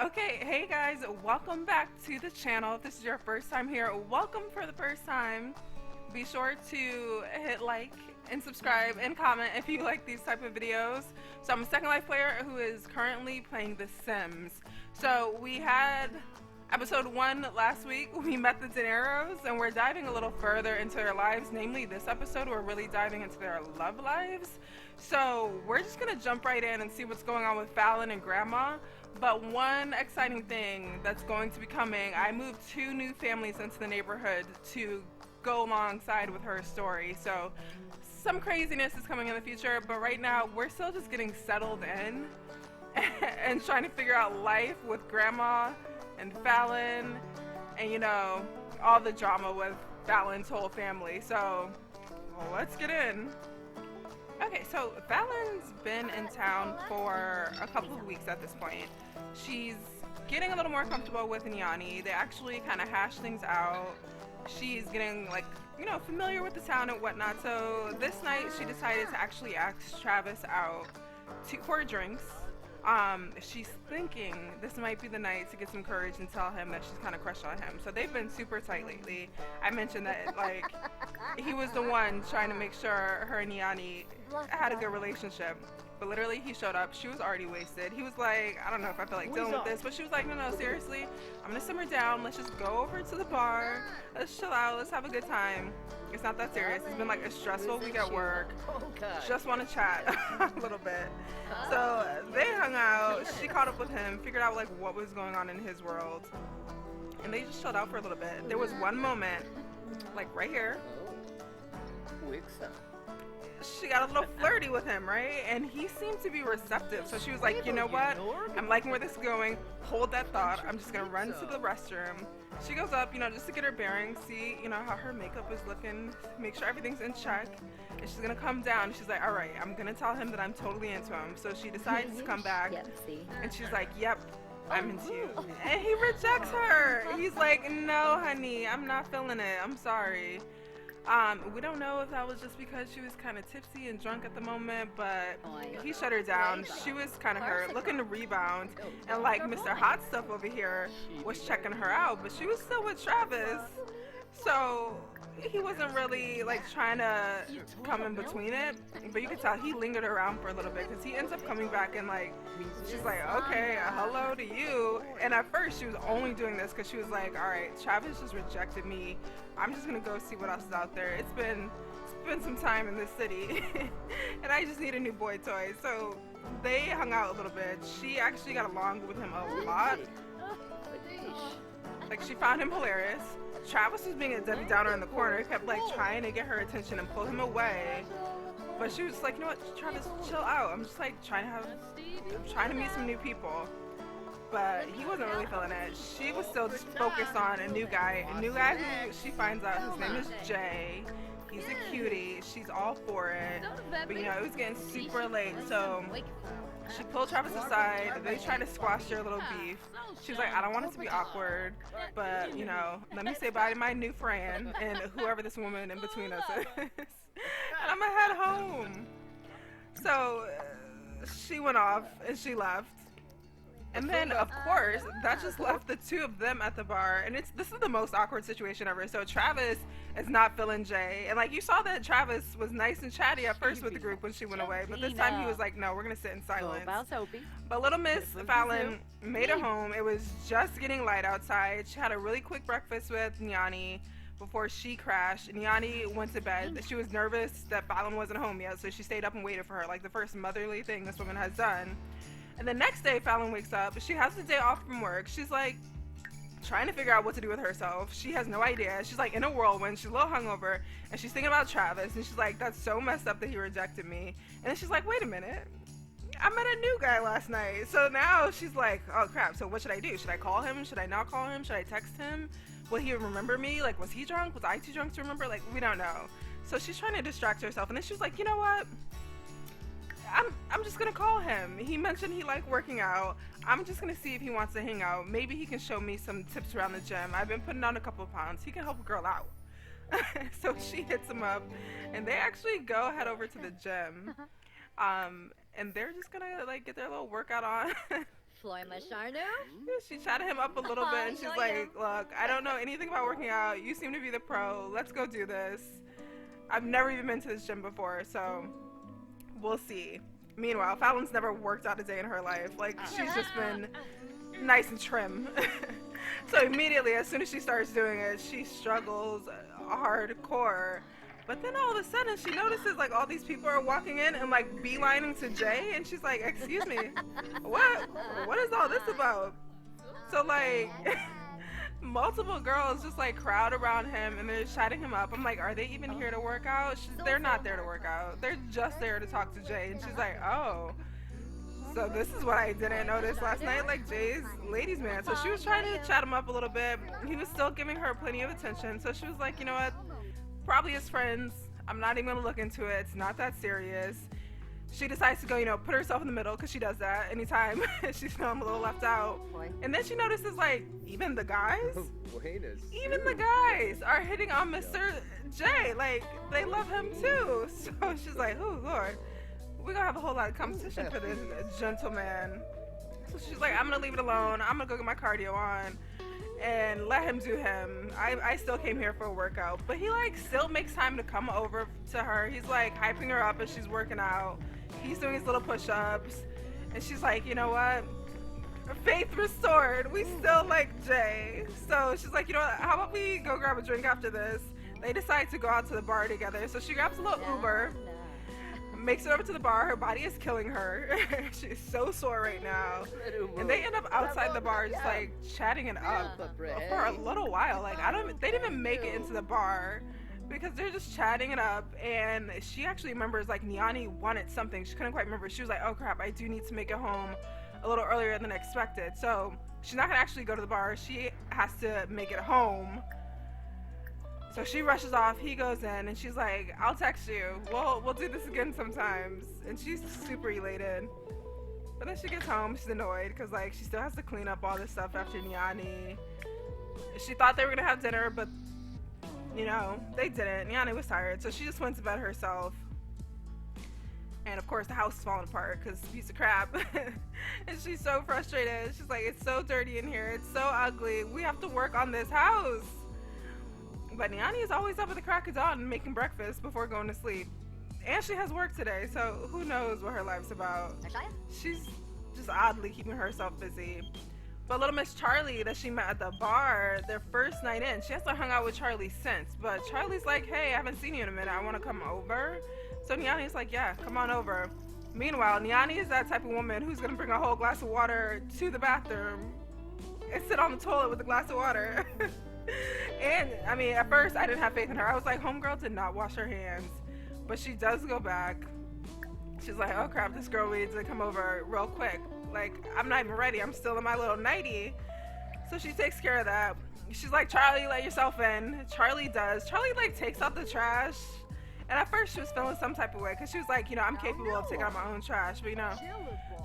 Okay, hey guys, welcome back to the channel. If this is your first time here, welcome for the first time. Be sure to hit like and subscribe and comment if you like these type of videos. So I'm a Second Life player who is currently playing The Sims. So we had episode 1 last week. We met the DeNiros and we're diving a little further into their lives. Namely, this episode we're really diving into their love lives. So we're just gonna jump right in and see what's going on with Fallon and Grandma. But one exciting thing that's going to be coming, I moved 2 new families into the neighborhood to go alongside with her story. So some craziness is coming in the future, but right now we're still just getting settled in and trying to figure out life with Grandma and Fallon and, you know, all the drama with Fallon's whole family. So let's get in. Okay, so Fallon's been in town for a couple of weeks at this point. She's getting a little more comfortable with Nyane. They actually kind of hash things out. She's getting, like, you know, familiar with the town and whatnot. So this night she decided to actually ask Travis out for drinks. She's thinking this might be the night to get some courage and tell him that she's kind of crushed on him. So they've been super tight lately. I mentioned that, like, he was the one trying to make sure her and Nyane had a good relationship. But literally, he showed up. She was already wasted. He was like, I don't know if I feel like dealing with this. But she was like, no, seriously. I'm going to simmer down. Let's just go over to the bar. Let's chill out. Let's have a good time. It's not that serious. It's been like a stressful week at work. Just want to chat a little bit. So they hung out. She caught up with him. Figured out like what was going on in his world. And they just chilled out for a little bit. There was one moment, like right here. She got a little flirty with him, right? And he seemed to be receptive. So she was like, you know what? I'm liking where this is going. Hold that thought. I'm just going to run to the restroom. She goes up, you know, just to get her bearings, see, you know, how her makeup is looking, make sure everything's in check. And she's going to come down. She's like, all right, I'm going to tell him that I'm totally into him. So she decides to come back. And she's like, yep, I'm into you. And he rejects her. He's like, no, honey, I'm not feeling it. I'm sorry. We don't know if that was just because she was kind of tipsy and drunk at the moment, but he shut her down. She was kind of hurt, looking to rebound, and like Mr. Hot Stuff over here was checking her out, but she was still with Travis, so he wasn't really like trying to come in between it, but you could tell he lingered around for a little bit because he ends up coming back and like she's like, okay, hello to you. And at first she was only doing this because she was like, all right, Travis just rejected me, I'm just gonna go see what else is out there. It's been some time in this city and I just need a new boy toy. So they hung out a little bit. She actually got along with him a lot. Like, she found him hilarious. Travis was being a Debbie Downer in the corner. He kept like trying to get her attention and pull him away. But she was like, you know what, Travis, chill out. I'm just like I'm trying to meet some new people. But he wasn't really feeling it. She was still just focused on a new guy. A new guy who she finds out his name is Jay. He's a cutie. She's all for it. But you know, it was getting super late, so she pulled Travis aside. They tried to squash their little beef. She was like, I don't want it to be awkward, but, you know, let me say bye to my new friend and whoever this woman in between us is. And I'm gonna head home. So she went off and she left. And then, of course, that just left the 2 of them at the bar. And this is the most awkward situation ever. So Travis is not feeling Jay. And, like, you saw that Travis was nice and chatty at first with the group when she went away. But this time he was like, no, we're going to sit in silence. But little Miss Fallon made it home. It was just getting light outside. She had a really quick breakfast with Nyane before she crashed. Nyane went to bed. She was nervous that Fallon wasn't home yet. So she stayed up and waited for her. Like, the first motherly thing this woman has done. And the next day, Fallon wakes up. She has the day off from work. She's like trying to figure out what to do with herself. She has no idea. She's like in a whirlwind. She's a little hungover. And she's thinking about Travis. And she's like, that's so messed up that he rejected me. And then she's like, wait a minute. I met a new guy last night. So now she's like, oh crap. So what should I do? Should I call him? Should I not call him? Should I text him? Will he remember me? Like, was he drunk? Was I too drunk to remember? Like, we don't know. So she's trying to distract herself. And then she's like, you know what? I'm just gonna call him. He mentioned he liked working out. I'm just gonna see if he wants to hang out. Maybe he can show me some tips around the gym. I've been putting on a couple of pounds. He can help a girl out. So she hits him up, and they actually head over to the gym. And they're just gonna like get their little workout on. She chatted him up a little bit and she's like, look, I don't know anything about working out. You seem to be the pro. Let's go do this. I've never even been to this gym before, so we'll see. Meanwhile, Fallon's never worked out a day in her life. Like, she's just been nice and trim. So immediately, as soon as she starts doing it, she struggles hardcore. But then all of a sudden, she notices, like, all these people are walking in and, like, beelining to Jay. And she's like, excuse me, what is all this about? So, like, multiple girls just, like, crowd around him and they're chatting him up. I'm like, are they even here to work out? They're not there to work out. They're just there to talk to Jay. And she's like, oh. So this is what I didn't notice last night, like Jay's ladies man. So she was trying to chat him up a little bit. He was still giving her plenty of attention. So she was like, you know what? Probably his friends. I'm not even gonna look into it. It's not that serious. She decides to go, you know, put herself in the middle because she does that anytime she's feeling a little left out. And then she notices, like, even the guys are hitting on Mr. J. Like, they love him too. So she's like, oh Lord, we're gonna have a whole lot of competition for this gentleman. So she's like, I'm gonna leave it alone. I'm gonna go get my cardio on and let him do him. I still came here for a workout, but he, like, still makes time to come over to her. He's, like, hyping her up as she's working out. He's doing his little push-ups, and she's like, you know what? Faith restored. We still like Jay. So she's like, you know what? How about we go grab a drink after this? They decide to go out to the bar together. So she grabs a little Uber, makes it over to the bar. Her body is killing her. She's so sore right now. And they end up outside the bar just, like, chatting it up for a little while. Like, they didn't even make it into the bar because they're just chatting it up. And she actually remembers, like, Nyane wanted something. She couldn't quite remember. She was like, oh crap, I do need to make it home a little earlier than expected. So she's not gonna actually go to the bar. She has to make it home. So she rushes off, he goes in, and she's like, I'll text you. We'll do this again sometimes. And she's super elated. But then she gets home, she's annoyed, because, like, she still has to clean up all this stuff after Nyane. She thought they were going to have dinner, but, you know, they didn't. Nyane was tired, so she just went to bed herself. And, of course, the house is falling apart, because it's a piece of crap. And she's so frustrated. She's like, it's so dirty in here. It's so ugly. We have to work on this house. But Nyane is always up at the crack of dawn making breakfast before going to sleep. And she has work today, so who knows what her life's about. She's just oddly keeping herself busy. But little Miss Charlie that she met at the bar their first night in, she hasn't hung out with Charlie since. But Charlie's like, hey, I haven't seen you in a minute. I want to come over. So Nyane's like, yeah, come on over. Meanwhile, Nyane is that type of woman who's going to bring a whole glass of water to the bathroom and sit on the toilet with a glass of water. And, I mean, at first, I didn't have faith in her. I was like, homegirl did not wash her hands. But she does go back. She's like, oh, crap, this girl needs to come over real quick. Like, I'm not even ready. I'm still in my little nightie. So she takes care of that. She's like, Charlie, let yourself in. Charlie does. Charlie, like, takes out the trash. And at first, she was feeling some type of way. Because she was like, you know, I'm capable of taking out my own trash. But, you know,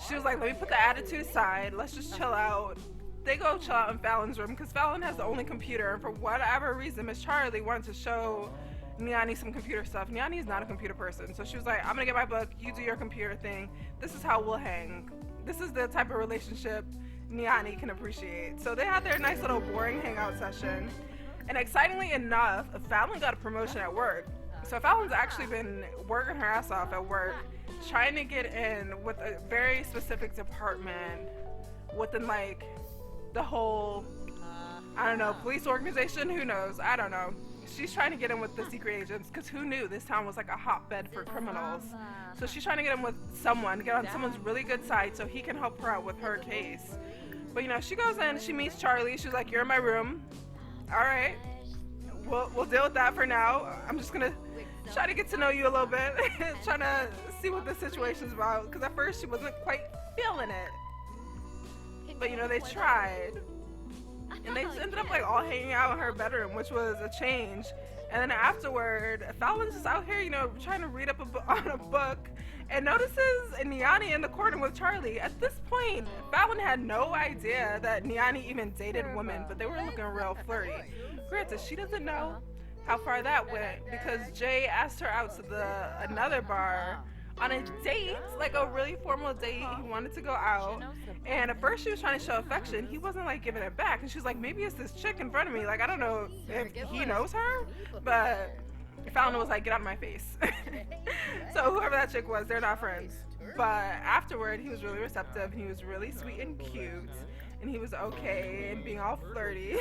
she was like, let me put the attitude aside. Let's just chill out. They go chill out in Fallon's room because Fallon has the only computer, and for whatever reason, Miss Charlie wanted to show Nyane some computer stuff. Nyane is not a computer person, so she was like, I'm gonna get my book, you do your computer thing. This is how we'll hang. This is the type of relationship Nyane can appreciate. So they had their nice little boring hangout session, and excitingly enough, Fallon got a promotion at work. So Fallon's actually been working her ass off at work, trying to get in with a very specific department within, like, the whole, I don't know, police organization, who knows, I don't know. She's trying to get in with the secret agents, because who knew this town was like a hotbed for criminals. So she's trying to get in with someone, get on someone's really good side so he can help her out with her case. But, you know, she goes in, she meets Charlie, she's like, you're in my room. All right, we'll deal with that for now. I'm just gonna try to get to know you a little bit, trying to see what the situation's about, because at first she wasn't quite feeling it. But, you know, they tried. And they just ended up, like, all hanging out in her bedroom, which was a change. And then afterward, Fallon's just out here, you know, trying to read up on a book, and notices Nyane in the corner with Charlie. At this point, Fallon had no idea that Nyane even dated women, but they were looking real flirty. Granted, she doesn't know how far that went, because Jay asked her out to another bar on a date, like a really formal date. He wanted to go out, and at first she was trying to show affection. He wasn't like giving it back, and she was like, maybe it's this chick in front of me. Like I don't know if he knows her, but Fallon was like, get out of my face. So whoever that chick was, they're not friends. But afterward, he was really receptive, and he was really sweet and cute, and he was okay and being all flirty.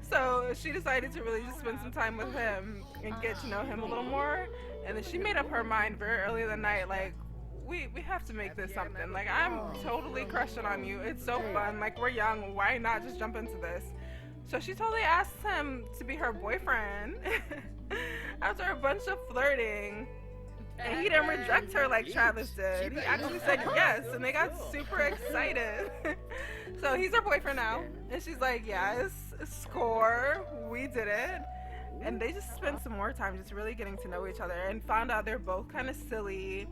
So she decided to really just spend some time with him and get to know him a little more. And then she made up her mind very early in the night, like, we have to make this something. Like, I'm totally crushing on you. It's so fun. Like, we're young. Why not just jump into this? So she totally asked him to be her boyfriend after a bunch of flirting. And he didn't reject her like Travis did. He actually said yes, and they got super excited. So he's her boyfriend now. And she's like, yes, score, we did it. And they just spent some more time just really getting to know each other and found out they're both kind of silly.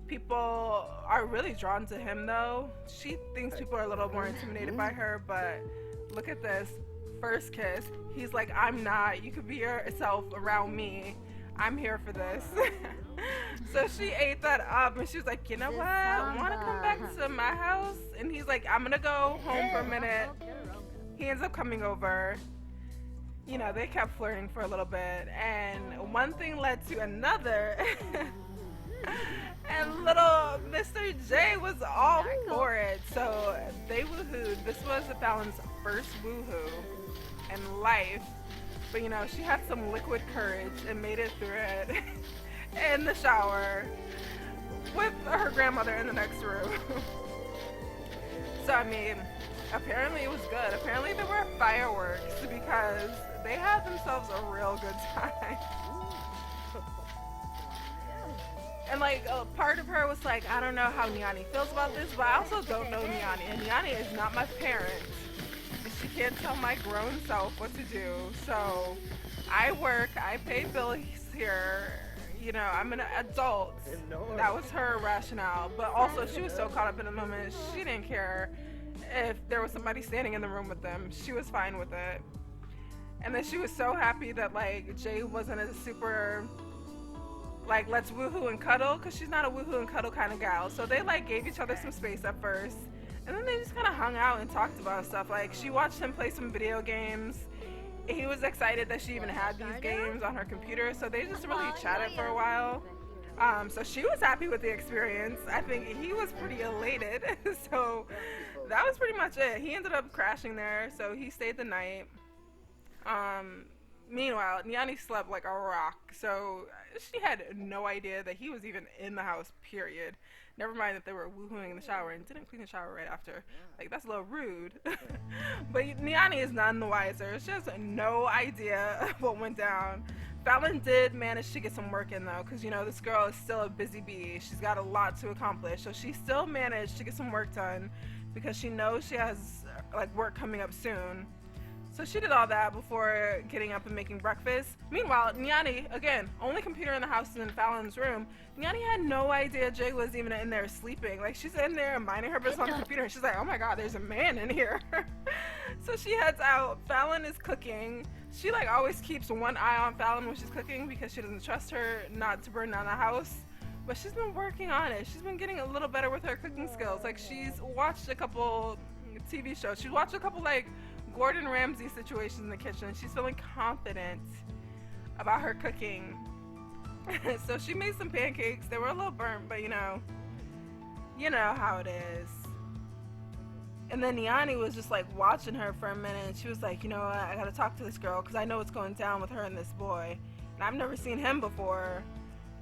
People are really drawn to him though. She thinks people are a little more intimidated by her, but look at this. First kiss, he's like, I'm not. You could be yourself around me. I'm here for this. So she ate that up and she was like, you know what? Want to come back to my house? And he's like, I'm going to go home for a minute. He ends up coming over. You know, they kept flirting for a little bit. And one thing led to another. And little Mr. J was all for it. So they woohooed. This was Fallon's first woohoo in life. But you know, she had some liquid courage and made it through it in the shower with her grandmother in the next room. So I mean, apparently it was good. Apparently there were fireworks because they had themselves a real good time. And like a part of her was like, I don't know how Nyane feels about this, but I also don't know Nyane. And Nyane is not my parent. She can't tell my grown self what to do. So I work, I pay bills here, you know, I'm an adult. That was her rationale. But also she was so caught up in the moment, she didn't care if there was somebody standing in the room with them. She was fine with it. And then she was so happy that like Jay wasn't a super like let's woohoo and cuddle, because she's not a woohoo and cuddle kind of gal. So they like gave each other some space at first. And then they just kind of hung out and talked about stuff. Like, she watched him play some video games. He was excited that she even had these games on her computer. So they just really chatted for a while. So she was happy with the experience. I think he was pretty elated. So that was pretty much it. He ended up crashing there. So he stayed the night. Meanwhile, Nyane slept like a rock. So she had no idea that he was even in the house, period. Never mind that they were woohooing in the shower and didn't clean the shower right after. Like, that's a little rude. But Nyane is none the wiser. She has no idea what went down. Fallon did manage to get some work in, though, because, you know, this girl is still a busy bee. She's got a lot to accomplish. So she still managed to get some work done because she knows she has, like, work coming up soon. So she did all that before getting up and making breakfast. Meanwhile, Nyane, again, only computer in the house is in Fallon's room. Nyane had no idea Jay was even in there sleeping. Like, she's in there minding her business on the computer, and she's like, oh my god, there's a man in here. So she heads out. Fallon is cooking. She, like, always keeps one eye on Fallon when she's cooking because she doesn't trust her not to burn down the house. But she's been working on it. She's been getting a little better with her cooking skills. Like, she's watched a couple TV shows. She's watched a couple, like, Gordon Ramsay situations in the kitchen. She's feeling confident about her cooking. So she made some pancakes. They were a little burnt, but you know how it is. And then Nyane was just like watching her for a minute, and she was like, you know what, I gotta talk to this girl because I know what's going down with her and this boy, and I've never seen him before.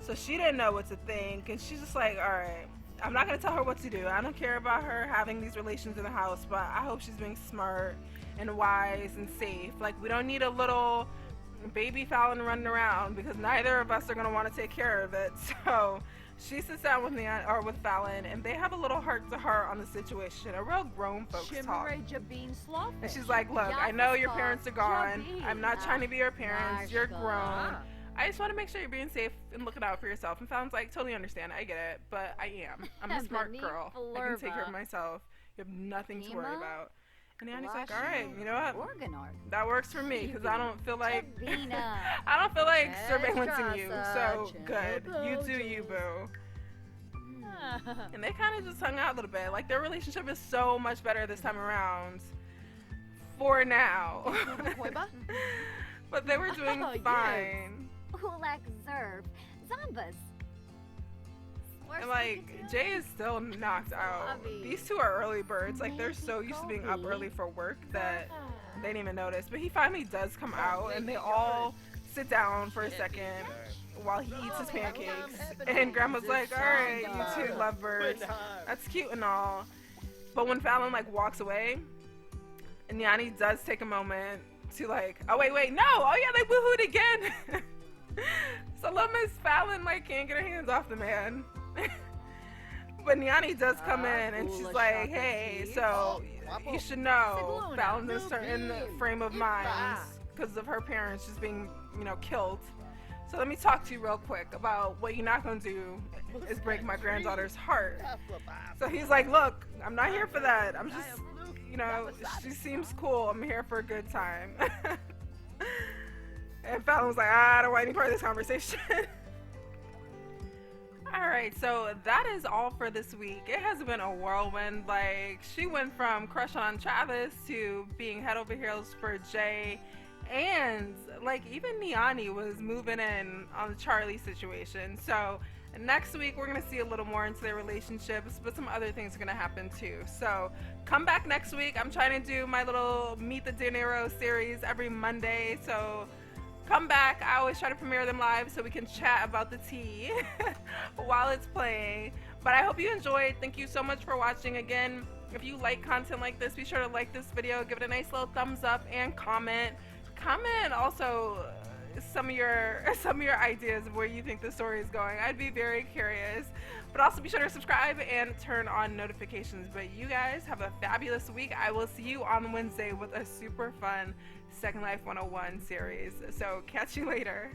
So she didn't know what to think, and she's just like, all right, I'm not gonna tell her what to do. I don't care about her having these relations in the house, but I hope she's being smart and wise and safe. Like, we don't need a little baby Fallon running around because neither of us are going to want to take care of it. So she sits down with with Fallon, and they have a little heart-to-heart on the situation, a real grown folks talk. And she's like, look, I know your parents are gone. I'm not trying to be your parents. You're grown. I just want to make sure you're being safe and looking out for yourself. And Fallon's like, totally understand. I get it, but I am. I'm a smart girl. I can take care of myself. You have nothing to worry about. And Annie's like, all right, you know what? That works for me because I don't feel like surveillancing you. So good, you do you, boo. And they kind of just hung out a little bit. Like, their relationship is so much better this time around. For now. But they were doing fine. Ulak Zerb. Zombas. And like, Jay is still knocked out. These two are early birds. Like, they're so used to being up early for work that they didn't even notice. But he finally does come out, and they all sit down for a second while he eats his pancakes. And Grandma's like, alright, you two lovebirds. That's cute and all. But when Fallon like walks away, Nyane does take a moment to like, oh wait, no! Oh yeah, they woohooed again! So little Miss Fallon like can't get her hands off the man. But Nyane does come in and she's like, hey, so you should know Fallon's in a certain frame of mind because of her parents just being, you know, killed. So let me talk to you real quick about what you're not going to do is break my granddaughter's heart. So he's like, look, I'm not here for that. I'm just, you know, she seems cool. I'm here for a good time. And Fallon was like, I don't want any part of this conversation. Alright, so that is all for this week. It has been a whirlwind. Like, she went from crush on Travis to being head over heels for Jay. And, like, even Nyane was moving in on the Charlie situation. So, next week we're going to see a little more into their relationships, but some other things are going to happen too. So, come back next week. I'm trying to do my little Meet the DeNiros series every Monday. So, come back. I always try to premiere them live so we can chat about the tea while it's playing. But I hope you enjoyed. Thank you so much for watching. Again, if you like content like this, be sure to like this video, give it a nice little thumbs up, and comment. Comment also some of your ideas of where you think the story is going. I'd be very curious. But also be sure to subscribe and turn on notifications. But you guys have a fabulous week. I will see you on Wednesday with a super fun Second Life 101 series. So catch you later.